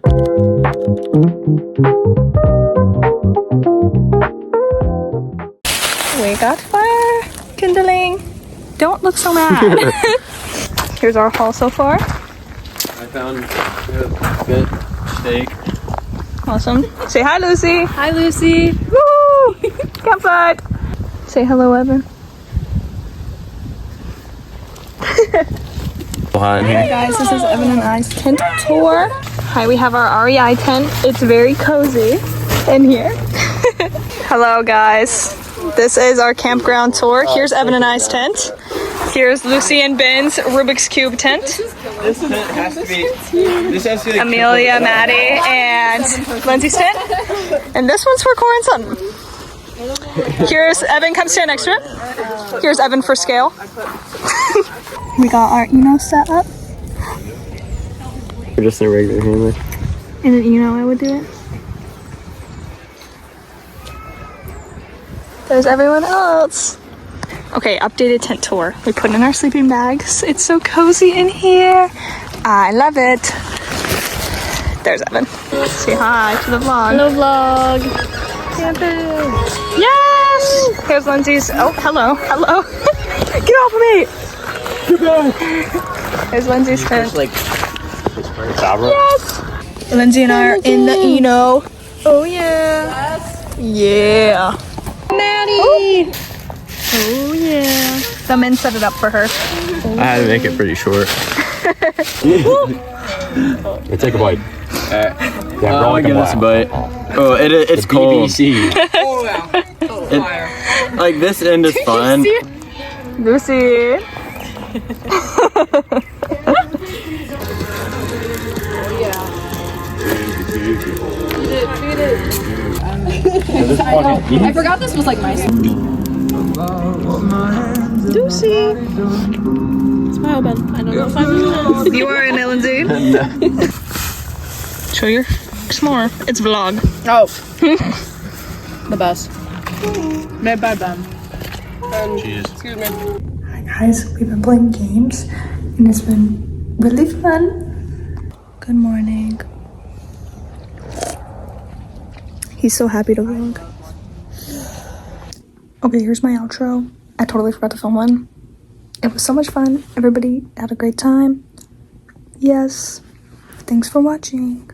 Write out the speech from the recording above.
We got fire kindling. Don't look so mad. Here's our haul so far. I found a good steak. Awesome. Say hi, Lucy. Hi, Lucy. Woo! Campsite. Say hello, Evan. Hey guys, this is Evan and I's tent tour. Hi, we have our REI tent. It's very cozy in here. Hello guys. This is our campground tour. Here's Evan and I's tent. Here's Lucy and Ben's Rubik's Cube tent. This tent has to be. This has to be. Amelia, Maddie, and Lindsay's tent. And this one's for Cora and Sutton. Here's Evan, come stand next to it. Here's Evan for scale. We got our Eno set up. We're just a regular hammer. And then I would do it. There's everyone else. Okay, updated tent tour. We put in our sleeping bags. It's so cozy in here. I love it. There's Evan. Say hi to the vlog. Hello, vlog. Camping. Yes! Here's Lindsay's. Oh, hello. Hello. Get off of me. Get back. There's Lindsay's tent. Yes! Lindsay and I are in the Eno. Oh, yeah. Yeah. Maddie. Oh, yeah. The men set it up for her. I had to make it pretty short. Hey, take a bite. I'll give this a bite. Oh, it's cold. BBC. Like this end is fun. Lucy. I forgot this was like my Lucy. smile, Ben. I don't know if I'm You are in it, Lindsay. Show your s'more. It's vlog. Oh. The best. Made by Ben. Cheers. Excuse me. Hi guys, we've been playing games and it's been really fun. Good morning. He's so happy to vlog. Okay, here's my outro. I totally forgot to film one. It was so much fun. Everybody had a great time. Yes. Thanks for watching.